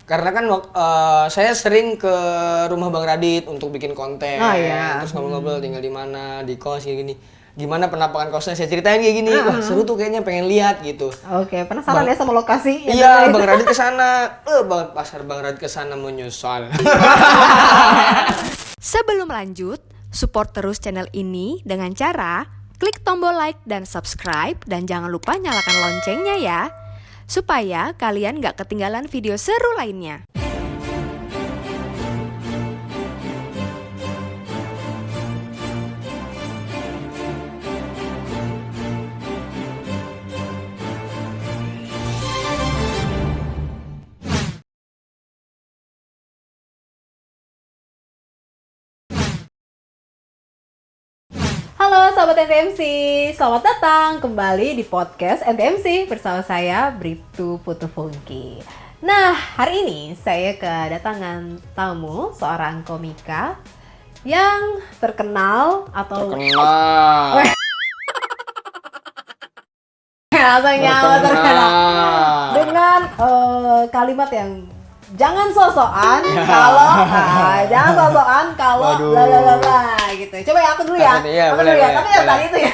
Karena kan saya sering ke rumah Bang Radit untuk bikin konten. Oh, iya. Terus ngobrol-ngobrol tinggal di mana, di kos kayak gini. Gimana penampakan kosnya, saya ceritain kayak gini. Wah, seru tuh kayaknya, pengen lihat gitu. Oke, penasaran ya sama lokasi? Iya, Bang Radit kesana. Pasar Bang Radit kesana menyusul. Sebelum lanjut, support terus channel ini dengan cara klik tombol like dan subscribe dan jangan lupa nyalakan loncengnya ya, supaya kalian gak ketinggalan video seru lainnya. Halo sahabat NTMC, selamat datang kembali di podcast NTMC bersama saya Bribtu Putu-Funky. Nah, hari ini saya kedatangan tamu, seorang komika yang terkenal atau Terkenal. terkenal dengan kalimat yang jangan sosokan kalau bla bla bla bla gitu. Coba ya aku dulu ya. Iya, aku boleh, dulu ya. boleh, Tapi yang tadi itu ya.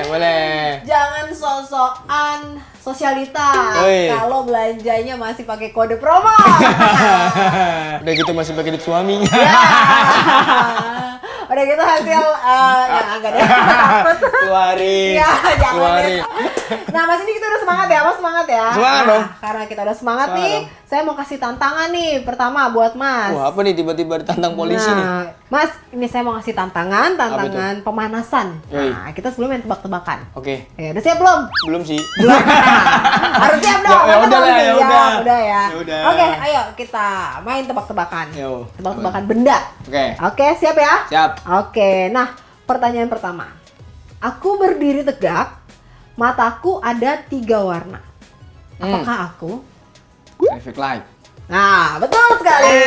Boleh. Jangan sosokan sosialita Oi. kalau belanjanya masih pakai kode promo. Udah gitu masih pakai duit suami. Ya. Udah gitu hasil yang agak deh takut. Keluarin. Ya, jangan Keluarin. deh. Nah, Mas ini kita udah semangat ya, Mas semangat ya. Semangat Nah, dong. Karena kita udah semangat Semangat nih, dong. saya mau kasih tantangan nih pertama buat Mas. Wah, apa nih tiba-tiba ditantang polisi nih? Mas, ini saya mau ngasih tantangan pemanasan. Yoi. Nah, kita sebelum main tebak-tebakan. Oke. Ya, udah siap belum? Belum sih. Harus siap dong. Ya Masa udah belum lah, siap? ya udah. Udah ya. Ya udah. Oke, ayo kita main tebak-tebakan. Yo. Tebak-tebakan benda. Oke. Oke, siap ya? Siap. Oke, nah pertanyaan pertama. Aku berdiri tegak, mataku ada 3 warna. Apakah aku? Traffic light. Nah, betul sekali.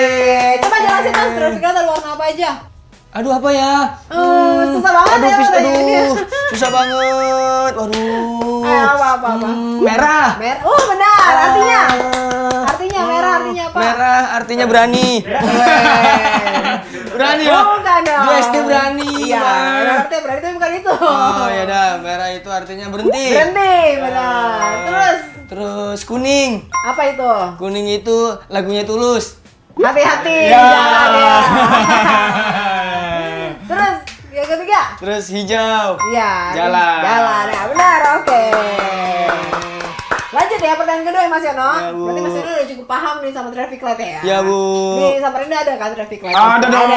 Coba jelasin Mas, traffic light ada warna apa aja? Aduh, apa ya? Susah banget ya pertanyaannya. Susah banget. Waduh. Apa? Merah. Oh, benar. Artinya merah artinya apa? Merah artinya berani. Berani ya? Bukan dong. Gue SD berani. Iya, Bang. artinya berarti itu bukan itu. Oh ya dah, merah itu artinya berhenti. Berhenti, benar. Terus kuning. Apa itu? Kuning itu lagunya Tulus. Hati-hati, Ya. jangan ya. Terus yang ketiga? Terus hijau. Iya. Jalan. Ya, benar. Oke. Lanjut ya pertanyaan kedua ya Mas Yono. Ya, Bu. Berarti Mas Yono udah cukup paham nih sama traffic light ya? Ya, Bu. Di Samarinda ada kan traffic light? Ada dong.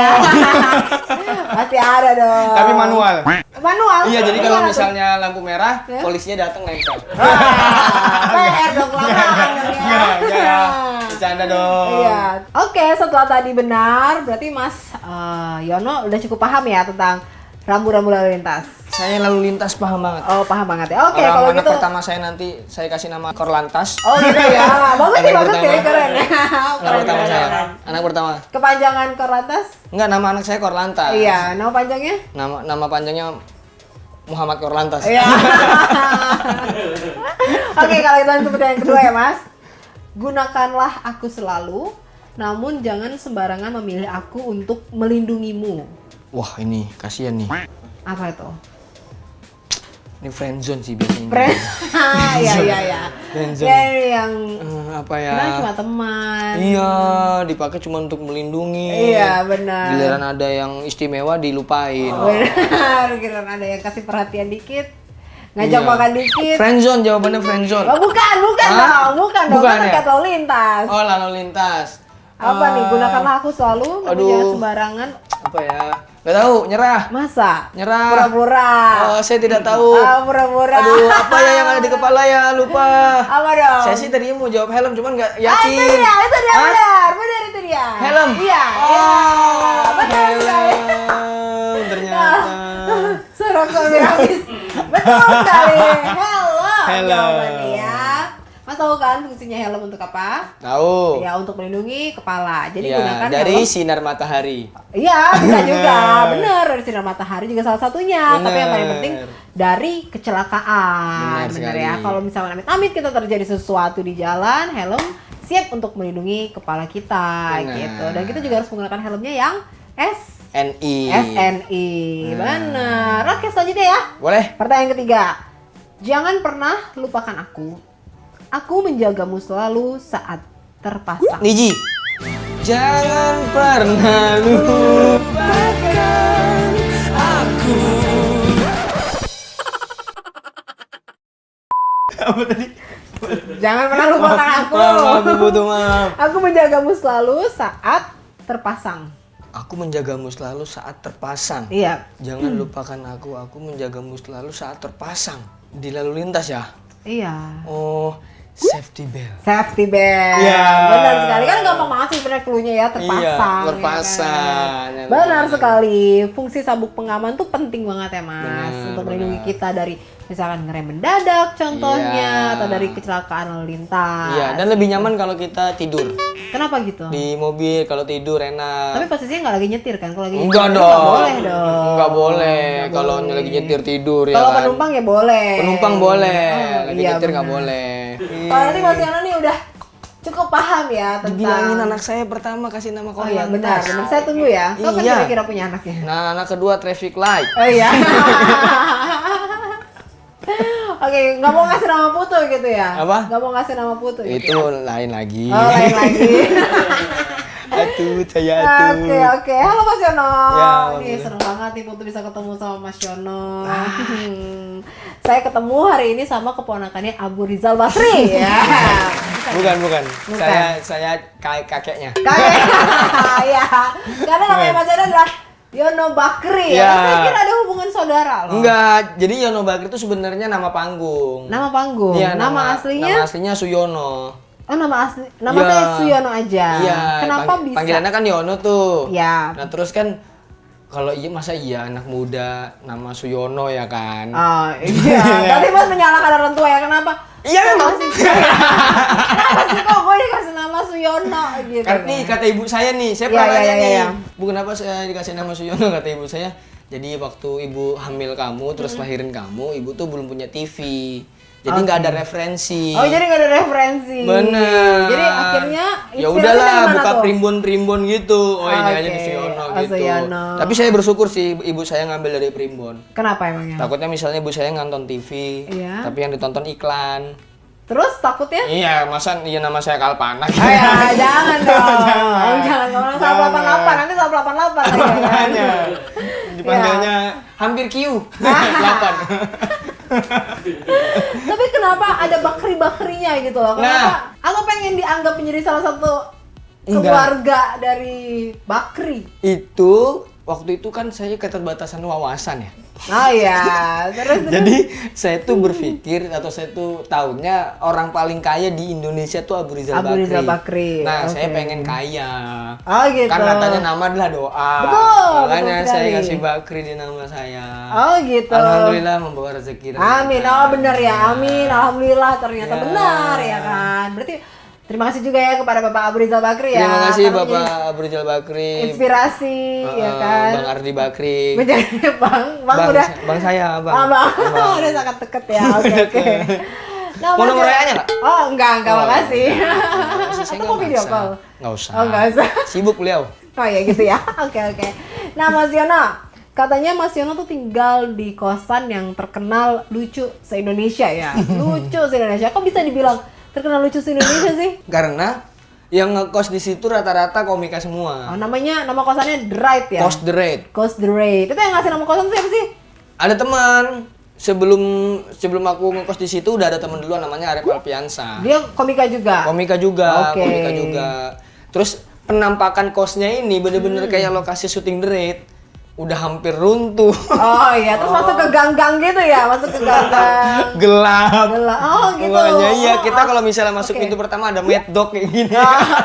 Pasti ada dong. Tapi manual. Manual? Iya, jadi kalau Gimana tuh? misalnya lampu merah, Ya? polisinya datang nempel. PR dong kelamaan dong ya. Enggak. Bercanda dong. Iya. Oke, setelah tadi benar, berarti Mas Yono udah cukup paham ya tentang rambu-rambu lalu lintas. Saya lalu lintas paham banget. Oh, paham banget ya. Oke, Orang kalau anak gitu. pertama saya nanti saya kasih nama Korlantas. Oh, gitu ya. Bagus sih, Anak bagus pertama. ya, keren. Anak pertama saya. Anak pertama. Kepanjangan Korlantas? Enggak, nama anak saya Korlantas. Iya, nama panjangnya? Nama panjangnya Muhammad Korlantas. Iya. Oke, kalau itu seperti yang kedua ya, Mas. Gunakanlah aku selalu, namun jangan sembarangan memilih aku untuk melindungimu. Wah, ini kasihan nih. Apa itu? Ini friendzone sih biasanya. Iya. Friendzone. Ya, yang Apa ya? kita cuma teman. Iya, dipakai cuma untuk melindungi. Iya, benar. Giliran ada yang istimewa dilupain. Benar, kira ada yang kasih perhatian dikit, ngajak Iya. makan dikit. Friendzone, jawabannya friendzone. Oh, bukan Hah? dong, bukan Bukan kan ya? terkait lalu lintas. Oh, lalu lintas. Apa nih? Gunakanlah aku selalu, namun aduh. jangan sembarangan. Apa ya? Gak tahu, nyerah. Masa? Nyerah. Pura-pura. Oh, saya tidak tahu. Pura-pura. Aduh, apa ya yang ada di kepala ya? Lupa. Apa dong? Saya sih tadinya mau jawab helm, cuman nggak itu yakin. dia, Hah? benar itu dia. Helm? Iya. Oh, Betul sekali. helm. Ternyata. Serokok habis. Betul sekali. Helm. Helm. Jawabannya ya. Mas tahu kan fungsinya helm untuk apa? Tahu. Ya, untuk melindungi kepala. Jadi Ya, gunakan dari helm. sinar matahari. Iya, bisa juga. Bener, dari sinar matahari juga salah satunya. Bener. Tapi yang paling penting dari kecelakaan. Benar Bener sekali. ya. Kalau misalnya amit-amit kita terjadi sesuatu di jalan, helm siap untuk melindungi kepala kita Benar. gitu. Dan kita juga harus menggunakan helmnya yang NI. SNI. Benar. Oke, selanjutnya ya. Boleh? Pertanyaan ketiga. Jangan pernah lupakan aku. Aku menjagamu selalu saat terpasang. Niji. Jangan pernah lupakan aku. Apa tadi? Jangan pernah lupakan aku. Maaf, butuh maaf. Aku menjagamu selalu saat terpasang. Aku menjagamu selalu saat terpasang. Iya. Jangan lupakan aku menjagamu selalu saat terpasang. Di lalu lintas ya? Iya. Oh, safety belt. Safety belt. Iya. Benar sekali. Kan gampang banget sih sebenarnya cluenya ya, terpasang. Iya, terpasang. Ya Ya, kan? Benar benar. sekali. Fungsi sabuk pengaman tuh penting banget ya, Mas. Benar, Untuk melindungi benar. kita dari misalkan ngerem mendadak contohnya, Iya. atau dari kecelakaan lalu lintas. Iya, dan lebih nyaman kalau kita tidur. Kenapa gitu? Di mobil kalau tidur enak. Tapi posisinya nggak lagi nyetir kan? Kalau lagi nyetir Enggak itu dong. nggak boleh dong. Enggak boleh Nggak kalau boleh. lagi nyetir tidur ya Kalau kan. penumpang ya boleh. Penumpang boleh, Oh, lagi iya, nyetir nggak benar. boleh. Kalau nanti Mas Yono nih udah cukup paham ya tentang. Dibilangin anak saya pertama kasih nama Oh iya korlantas. benar, benar. Saya tunggu ya. Kapan Iya. kira-kira punya anaknya? Nah, anak kedua traffic light. Oh iya. Oke, nggak mau ngasih nama Putu gitu ya? Apa? Nggak mau ngasih nama Putu gitu? Itu lain lagi. Oh, lain lagi. Atuh, saya atuh. Oke, oke. Halo Mas Yono. Ya, Nih Alhamdulillah. seneng banget nih Putu bisa ketemu sama Mas Yono. Saya ketemu hari ini sama keponakannya Abu Rizal Basri. Ya. Bukan. Bukan. Saya kakeknya. Kakek. Iya. Karena namanya Mas Yono adalah Yono Bakri ya. Ya. Saya kira ada hubungan saudara loh. Enggak, jadi Yono Bakri itu sebenarnya nama panggung. Nama panggung. Iya, nama aslinya? Nama aslinya Suyono. Oh, nama Iya. saya Suyono aja. Iya. Kenapa bisa? Panggilannya kan Yono tuh. Iya. Nah, terus kan kalau iya masa iya anak muda nama Suyono ya kan? Oh, iya. Tapi Mas menyalahkan orang tua ya, kenapa? Iya, memang. Kenapa sih kok gue dikasih nama Suyono gitu? Kan nih kata ibu saya nih, saya Iya, pernah iya, nanya iya, nih. iya. Bu, kenapa saya dikasih nama Suyono? Kata ibu saya, jadi waktu ibu hamil kamu terus lahirin kamu, ibu tuh belum punya TV. Jadi nggak ada referensi. Oh, jadi nggak ada referensi. Bener. Jadi akhirnya ya inspirasi udahlah dari mana buka tuh? primbon-primbon gitu. Oh, ini aja di Oke. Suyono Oh, gitu. Suyono. Tapi saya bersyukur sih ibu saya ngambil dari primbon. Kenapa emangnya? Takutnya misalnya ibu saya nonton TV, Iya. tapi yang ditonton iklan. Terus takutnya? Iya, masa iya nama saya Kalpanak. Oh ya, jangan dong. Jangan ngomong Jangan. 188, nanti 188 lagi ya kan? Makanya dipanggilnya hampir Q. 8. Tapi kenapa ada bakri-bakrinya gitu loh? Kenapa? Aku pengen dianggap menjadi salah satu Enggak. keluarga dari bakri. Itu waktu itu kan saya keterbatasan wawasan ya. Oh iya, terus Jadi saya tuh berpikir atau saya tuh taunya orang paling kaya di Indonesia tuh Abu Rizal Abu Bakri. Rizal Bakri, Nah, saya oke. pengen kaya. Oh gitu. Kan katanya nama adalah doa. Betul, Makanya betul saya sekali. kasih Bakri di nama saya. Oh gitu. Alhamdulillah membawa rezeki. Amin. Oh benar ya. Amin. Alhamdulillah ternyata Ya. benar ya kan. Berarti terima kasih juga ya kepada Bapak Abu Rizal Bakri ya. Terima kasih karena Bapak menjadi Abu Rizal Bakri. Inspirasi ya kan. Bang Ardi Bakri. Menjadi bang udah. Bang saya, Bang. Ah, bang. Udah sangat deket ya. Oke oke. Nah, Mau Mas, nomor WA-nya nggak? Oh enggak Oh, makasih. Makasih, saya Atau nggak mau video maksa. call? Nggak usah. Oh enggak usah. Sibuk beliau. Oh ya gitu ya. Oke oke. Nah Mas Yono, katanya Mas Yono tuh tinggal di kosan yang terkenal lucu se-Indonesia ya. Lucu se-Indonesia. Kok bisa dibilang terkenal lucu se-Indonesia sih? Karena yang ngekos di situ rata-rata komika semua. Oh, nama kosannya The Right ya? Cost the rate. Cost The Right. Itu yang ngasih nama kosan siapa sih? Ada teman sebelum aku ngekos di situ udah ada teman dulu namanya Arif Alpiansa. Dia komika juga. Komika juga, Oke. komika juga. Terus penampakan kosnya ini bener-bener kayak lokasi syuting The Raid. Udah hampir runtuh. Oh iya, terus masuk ke gang-gang gitu ya? Masuk ke gang-gang. Gelap. Gelap. Oh gitu. Makanya iya, Oh, kita kalau misalnya masuk oke. pintu pertama ada mad dog kayak gini.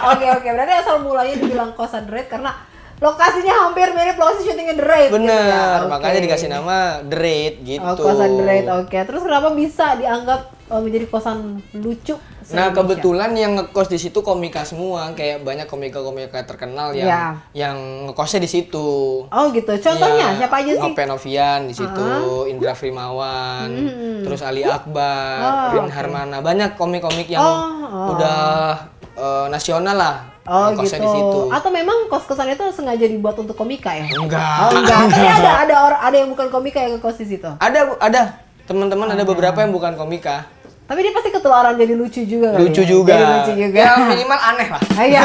Oke oke, berarti asal mulanya dibilang kosan The Raid karena lokasinya hampir mirip lokasi syutingnya The Raid. Bener, gitu ya? Oke. makanya dikasih nama The Raid gitu. Oh, kosan The Raid, oke. Terus kenapa bisa dianggap menjadi kosan lucu? Nah, se-Indonesia? kebetulan yang ngekos di situ komika semua, kayak banyak komika-komika terkenal Iya. yang ngekosnya di situ. Oh gitu, contohnya Iya, siapa aja sih? Open Novian di situ, Indra Frimawan, terus Ali Akbar, Oh, Rin oke. Harmana, banyak komik-komik yang Oh. udah nasional lah. Oh Kosnya gitu. di situ. Atau memang kos-kosan itu sengaja dibuat untuk komika ya? Enggak. Oh enggak. Tapi ada yang bukan komika yang ngekos di situ. Ada. Teman-teman ada beberapa yang bukan komika. Tapi dia pasti ketularan jadi lucu juga kali Lucu ya? juga. Jadi lucu juga. Ya minimal aneh lah. Iya,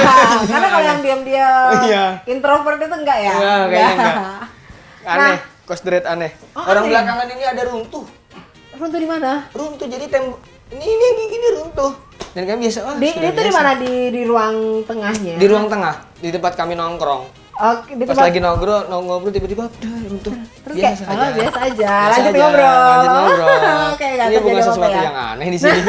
karena kalau yang diam-diam Iya. introvert itu enggak ya? Enggak, kayaknya enggak. Aneh, Nah. kos deret aneh. Oh, Orang aneh. belakangan ini ada runtuh. Runtuh di mana? Runtuh jadi tembok. Ini gini runtuh. Dan kami biasa Itu di mana di ruang tengahnya? Di ruang tengah, di tempat kami nongkrong. Oke, di Pas tempat lagi ngobrol tiba-tiba udah runtuh. terus kayak biasa aja. Biasa Lanjut aja, ngobrol. lanjut ngobrol. Oke, nggak Ini bukan terjadi sesuatu apa-apa ya. yang aneh di sini.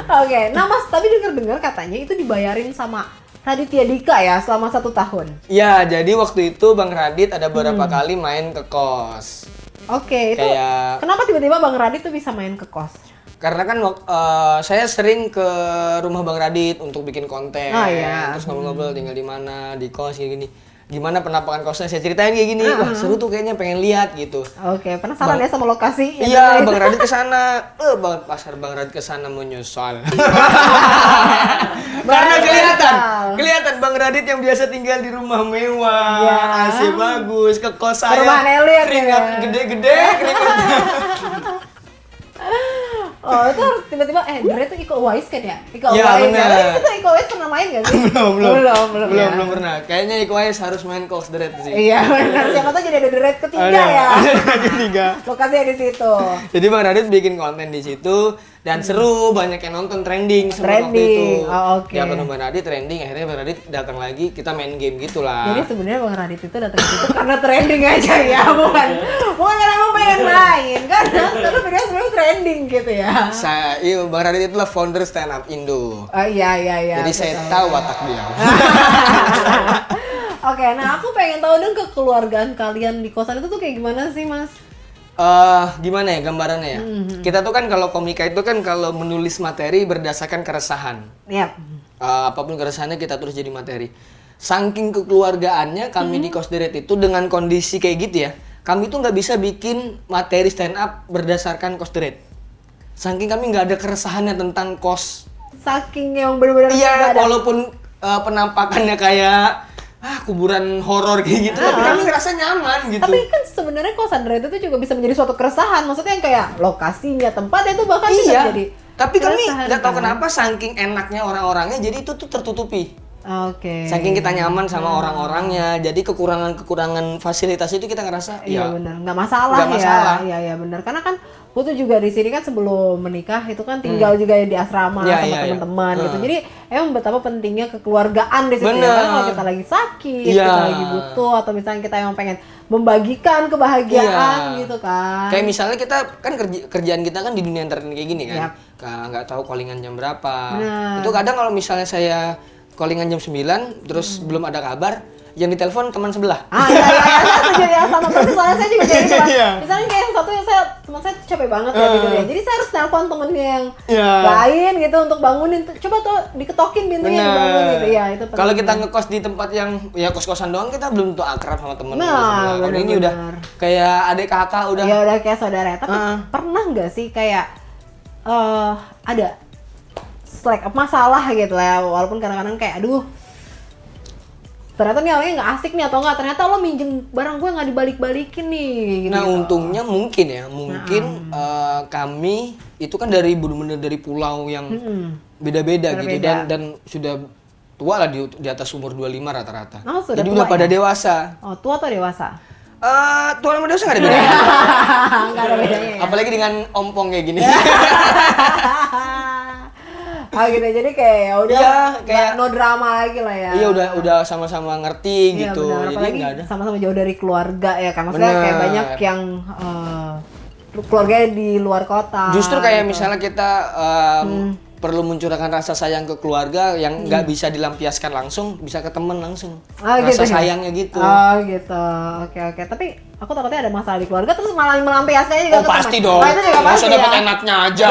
Oke, nah Mas, tapi dengar-dengar katanya itu dibayarin sama Raditya Dika ya selama 1 tahun. Ya, jadi waktu itu Bang Radit ada beberapa kali main ke kos. Oke, itu Kayak- kenapa tiba-tiba Bang Radit tuh bisa main ke kos? Karena kan saya sering ke rumah Bang Radit untuk bikin konten. Oh, iya. Terus ngobrol-ngobrol tinggal di mana, di kos kayak gini. Gimana penampakan kosnya? Saya ceritain kayak gini. Wah, seru tuh kayaknya pengen lihat gitu. Oke, penasaran ya sama lokasi? yang Iya, dimana Bang itu? Radit ke sana. Pasar Bang Radit ke sana menyusul. Karena kelihatan Bang Radit yang biasa tinggal di rumah mewah, Iya. AC bagus, ke kos saya. Perumahan elit keringat ya. gede-gede, keringat. Oh, itu harus tiba-tiba Dre itu Iko Uwais kan ya? Iko Iya, Uwais. benar. Ya, itu Iko Uwais pernah main gak sih? belum pernah. Kayaknya Iko Ais harus main Cox the Red sih. Iya, benar. Siapa tahu jadi ada The Red ketiga Ada, ya. ada ketiga. Lokasinya di situ. Jadi Bang Radit bikin konten di situ dan seru, banyak yang nonton trending semua waktu Trending, itu. oh, oke. Dia ketemu Bang Radit trending, akhirnya Bang Radit datang lagi, kita main game gitulah. Jadi sebenarnya Bang Radit itu datang ke situ karena trending aja ya, bukan karena emang pengen main, karena video sebenarnya trending gitu ya. Iya, Bang Radit itulah founder stand up Indo. Oh iya. Jadi saya tahu watak dia. Oke, nah aku pengen tahu dong kekeluargaan kalian di kosan itu tuh kayak gimana sih, Mas? Gimana ya gambarannya ya? Kita tuh kan kalau komika itu kan kalau menulis materi berdasarkan keresahan. Yap. Apapun keresahannya kita tulis jadi materi. Saking kekeluargaannya kami di Kos Deret itu dengan kondisi kayak gitu ya, kami tuh nggak bisa bikin materi stand up berdasarkan Kos Deret. Saking kami nggak ada keresahannya tentang kos. Saking yang benar-benar Iya, walaupun penampakannya kayak kuburan horor kayak gitu, tapi kami ngerasa nyaman gitu. Tapi kan sebenarnya kosan Deret itu juga bisa menjadi suatu keresahan. Maksudnya yang kayak lokasinya, tempatnya itu bahkan bisa Iya. menjadi Tapi kami keresahan, nggak tahu kan? kenapa saking enaknya orang-orangnya, jadi itu tuh tertutupi. Oke. Saking kita nyaman sama orang-orangnya, jadi kekurangan fasilitas itu kita ngerasa Iya ya benar, nggak masalah nggak masalah. ya. Iya benar. Karena kan gue tuh juga di sini kan sebelum menikah itu kan tinggal juga di asrama Iya, sama iya, teman-teman iya. gitu. Jadi emang betapa pentingnya kekeluargaan di situ. Ya. Bener. Karena kalau kita lagi sakit, Iya. kita lagi butuh atau misalnya kita emang pengen membagikan kebahagiaan Iya. gitu kan. Kayak misalnya kita kan kerjaan kita kan di dunia entertain kayak gini kan. Yap. Nggak tahu callingan jam berapa. Bener. Itu kadang kalau misalnya saya callingan jam 9 terus belum ada kabar, yang ditelepon teman sebelah. Iya, saya setuju ya sama persis, soalnya saya juga kayak gitu kan. Iya. Misalnya kayak yang satu yang teman saya capek banget ya tidurnya, jadi saya harus telepon temennya yang Iya. lain gitu untuk bangunin, coba tuh diketokin pintunya dibangun gitu ya, itu penting. Kalau kita ngekos di tempat yang ya kos-kosan doang, kita belum tentu akrab sama temen. Nah, sebelah. Kalau ini udah bener-bener. kayak adik kakak udah. Ya udah kayak saudara, tapi Heeh. pernah nggak sih kayak ada masalah gitu lah, walaupun kadang-kadang kayak aduh ternyata nih orangnya nggak asik nih, atau nggak ternyata lo minjem barang gue nggak dibalik-balikin nih gitu. Nah untungnya mungkin kami itu kan dari bener-bener dari pulau yang beda-beda gitu Berbeda. dan sudah tua lah di atas umur 25 rata-rata. Oh, sudah Jadi tua udah pada ya? dewasa. Oh, tua atau dewasa? Tua sama dewasa nggak ada bedanya. Nggak ada bedanya ya? Apalagi dengan ompong kayak gini. Ah gitu, jadi kayak ya udah Iya, kayak- no drama lagi lah ya. Iya udah sama-sama ngerti Iya, gitu. benar. Jadi Apalagi nggak ada. sama-sama jauh dari keluarga ya kan. Maksudnya kayak Benar. banyak yang keluarganya di luar kota. Justru kayak gitu. misalnya kita perlu mencurahkan rasa sayang ke keluarga yang nggak bisa dilampiaskan langsung, bisa ke temen langsung. Ah, Rasa gitu ya? sayangnya gitu. Oh gitu, oke. Tapi aku takutnya ada masalah di keluarga terus malah melampiaskannya juga Oh ke pasti teman. dong. Oh, itu juga Masa pasti dapat ya. enaknya aja.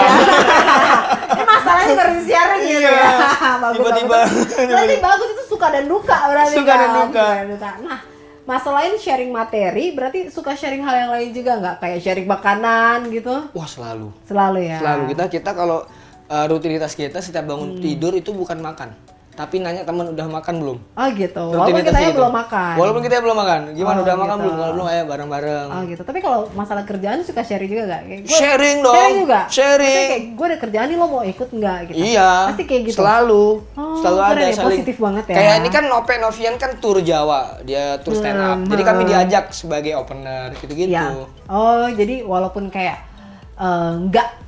Ini masalahnya juga harus di-sharing gitu Iya. ya. Bagus, Tiba-tiba. bagus. Berarti bagus, itu suka dan duka berarti Suka kan? dan duka. Suka dan duka. Nah, masalahin sharing materi, berarti suka sharing hal yang lain juga nggak? Kayak sharing makanan gitu? Wah selalu. Selalu ya? Selalu kita kalau rutinitas kita setiap bangun tidur itu bukan makan, tapi nanya teman udah makan belum. Oh gitu. Walaupun Rutinitas kita gitu. belum makan. Walaupun kita belum makan. Gimana Oh, udah makan gitu. belum? Kalau belum ayo bareng-bareng. Oh gitu. Tapi kalau masalah kerjaan suka sharing juga gak? Kayak Sharing dong. Sharing juga. Sharing. Maksudnya kayak gue ada kerjaan nih, lo mau ikut nggak gitu? Iya. Pasti kayak gitu. Selalu. Oh, Selalu keren ada ya, saling. positif banget ya. Kayak ini kan Nope Novian kan tur Jawa, dia tur stand up. Jadi kami diajak sebagai opener gitu-gitu. Iya. Oh jadi walaupun kayak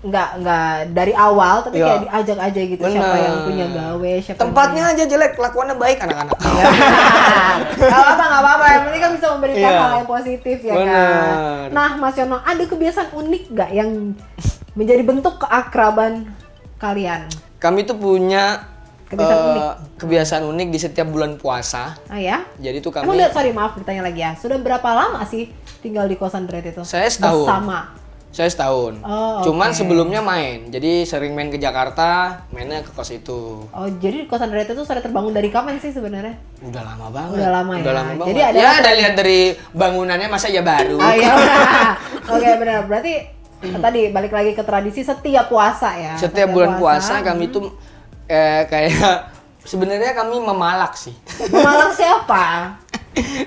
nggak dari awal, tapi Iya. kayak diajak aja gitu. Siapa Bener. yang punya gawe, siapa Tempatnya aja jelek, kelakuannya baik anak-anak. yang nggak apa-apa. Yang penting kan bisa memberikan Iya. hal yang positif ya kan. Bener. Nah Mas Yono, ada kebiasaan unik nggak yang menjadi bentuk keakraban kalian? Kami tuh punya Kebiasaan unik. kebiasaan unik di setiap bulan puasa. Oh ya? Jadi tuh Emang kami sorry maaf bertanya lagi ya. Sudah berapa lama sih tinggal di kosan Dread itu? Saya setahun. Bersama. Saya setahun. Oh, Cuman oke. sebelumnya main. Jadi sering main ke Jakarta, mainnya ke kos itu. Oh jadi kosan Dread itu sudah terbangun dari kapan sih sebenarnya? Udah lama banget. Udah lama ya? banget. Jadi ada ya apa- ada lihat dari bangunannya masa ya baru. Oh iya. Oke benar. Berarti tadi balik lagi ke tradisi setiap puasa ya. Setiap bulan puasa kami tuh kayak sebenarnya kami memalak sih. Memalak siapa?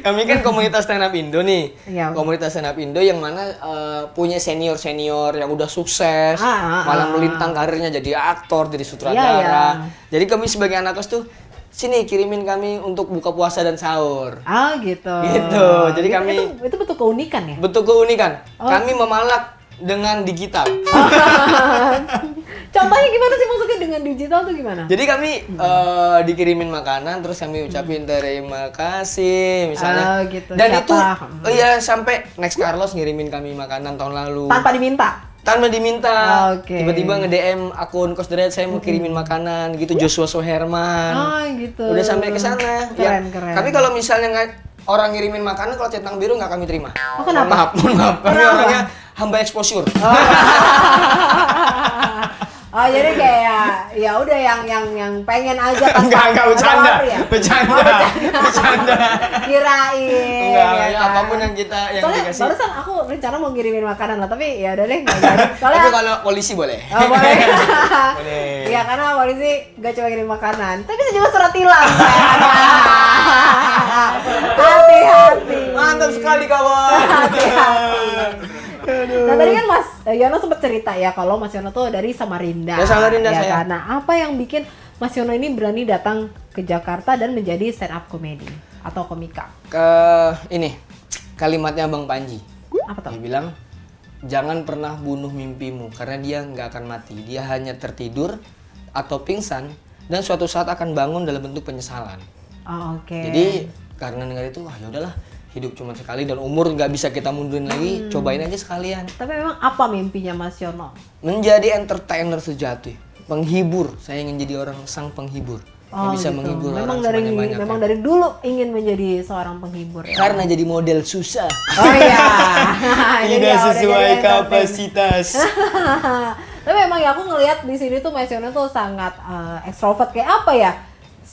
Kami kan komunitas stand up Indo nih. Iya. Komunitas stand up Indo yang mana punya senior-senior yang udah sukses, malah melintang karirnya jadi aktor, jadi sutradara. Iya. Jadi kami sebagai anak kos tuh sini kirimin kami untuk buka puasa dan sahur. Ah gitu. Gitu. Jadi kami itu bentuk keunikan ya. betul keunikan. Oh. Kami memalak dengan digital. Contohnya gimana sih maksudnya dengan digital tuh gimana? Jadi kami dikirimin makanan terus kami ucapin terima kasih misalnya. Oh, gitu. Dan Siapa? itu iya sampai Next Carlos ngirimin kami makanan tahun lalu. Tanpa diminta. Tanpa diminta. Oke. Tiba-tiba nge-DM akun Kos Dread saya mau kirimin makanan gitu Joshua Soherman. Oh gitu. Udah sampai ke sana. Keren, keren. Kami kalau misalnya orang ngirimin makanan kalau centang biru nggak kami terima. Oh, kenapa? Mohon maaf. Kami Kenapa? orangnya hamba exposure. Oh jadi kayak ya udah yang pengen aja tanpa Enggak bercanda. lapar ya? Bercanda. Bercanda. Kirain. Enggak, ya ya kan? apapun yang kita yang Soalnya dikasih. barusan aku rencana mau ngirimin makanan lah, tapi ya udah deh nggak jadi. Soalnya Tapi kalau polisi boleh. oh, boleh. Boleh. Iya karena polisi gak cuma ngirim makanan, tapi bisa juga surat tilang. Hati-hati. Mantap sekali kawan. Hati-hati. Nah tadi kan Mas Yono sempat cerita ya kalau Mas Yono tuh dari Samarinda. Dari Samarinda ya saya. kan? Nah apa yang bikin Mas Yono ini berani datang ke Jakarta dan menjadi stand up comedy atau komika? Ini kalimatnya Bang Panji. Apa tuh? Dia bilang jangan pernah bunuh mimpimu karena dia nggak akan mati. Dia hanya tertidur atau pingsan dan suatu saat akan bangun dalam bentuk penyesalan. Oh, oke. Jadi karena dengar itu, ya udahlah, hidup cuma sekali dan umur nggak bisa kita mundurin lagi, cobain aja sekalian. Tapi memang apa mimpinya Mas Yono? Menjadi entertainer sejati, penghibur. Saya ingin jadi orang sang penghibur yang bisa gitu. menghibur Memang orang dari sebanyak-banyaknya. memang dari dulu ingin menjadi seorang penghibur ya. Karena jadi model susah. Oh iya. Jadi ya udah jadi entertain. kapasitas. Tapi memang ya aku ngelihat di sini tuh Mas Yono tuh sangat ekstrovert, kayak apa ya?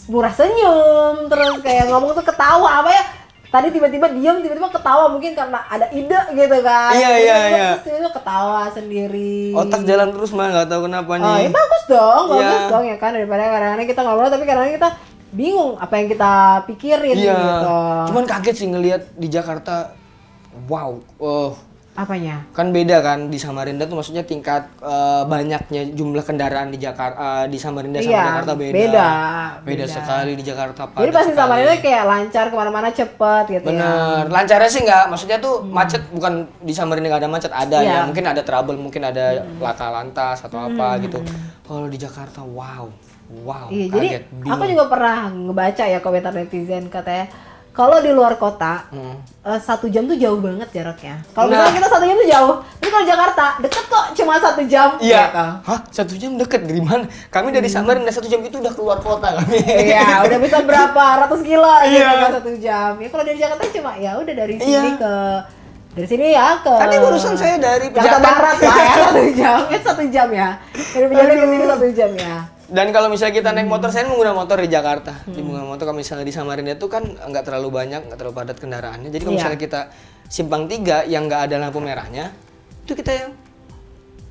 Murah senyum, terus kayak ngomong tuh ketawa apa ya? Tadi tiba-tiba diam, tiba-tiba ketawa mungkin karena ada ide gitu kan. Iya, Jadi iya, tiba-tiba iya. Terus tiba-tiba ketawa sendiri. Otak jalan terus mah nggak tahu kenapa nih. Oh, ya bagus dong Iya. ya kan, daripada kadang-kadang kita ngobrol tapi kadang-kadang kita bingung apa yang kita pikirin Iya. gitu. Cuman kaget sih ngelihat di Jakarta. Wow. Apanya? Kan beda kan di Samarinda tuh maksudnya tingkat banyaknya jumlah kendaraan di Jakarta di Samarinda sama Iya, Jakarta beda. beda. Beda sekali di Jakarta. Jadi padat pasti sekali. Samarinda kayak lancar kemana-mana cepet gitu ya. Bener, lancarnya sih nggak, maksudnya tuh macet bukan di Samarinda nggak ada macet, ada Iya. ya, mungkin ada trouble, mungkin ada laka lantas atau apa gitu. Kalau di Jakarta, wow, Iya, jadi kaget, aku bingung. juga pernah ngebaca ya komentar netizen katanya kalau di luar kota 1 jam tuh jauh banget jaraknya. Kalau Nah. misalnya kita 1 jam tuh jauh, tapi kalau Jakarta deket kok, cuma 1 jam. Iya, gitu. hah 1 jam deket dari mana? Kami dari Samarinda 1 jam itu udah keluar kota kami. Iya, udah bisa berapa ratus kilo gitu Iya. kan 1 jam. Ya kalau dari Jakarta cuma ya udah dari sini Iya. ke dari sini ya ke Tadi barusan saya dari Jakarta Pejaten. Barat lah ya 1 jam. Itu 1 jam ya. Dari Pejaten ke sini 1 jam ya. Dan kalau misalnya kita naik motor, saya menggunakan motor di Jakarta. Di menggunakan motor, kalau misalnya di Samarinda itu kan nggak terlalu banyak, nggak terlalu padat kendaraannya. Jadi kalau Iya. misalnya kita simpang 3 yang nggak ada lampu merahnya, itu kita yang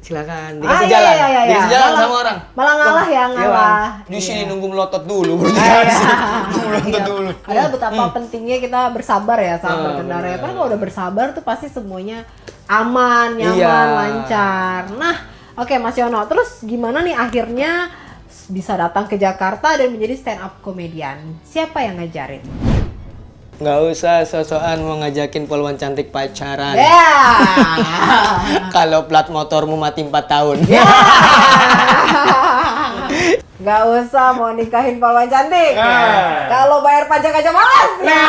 Silakan, Ah, dikasih iya, jalan. iya, iya, iya. Dikasih jalan Malah- sama orang. malah ngalah ya, Iya, ngalah. Di sini Iya. nunggu melotot dulu, baru Iya. dikasih. Nunggu melotot Iya. dulu. Padahal betapa pentingnya kita bersabar ya saat Ah, berkendara. benar. Karena kalau udah bersabar tuh pasti semuanya aman, nyaman, Iya. lancar. Nah, oke Mas Yono, terus gimana nih akhirnya bisa datang ke Jakarta dan menjadi stand up komedian? Siapa yang ngajarin? Nggak usah sosokan mau ngajakin polwan cantik pacaran. Ya. Kalau plat motormu mati 4 tahun. Ya. Gak usah mau nikahin polwan cantik. Ah. Kalau bayar pajak aja malas. Ya.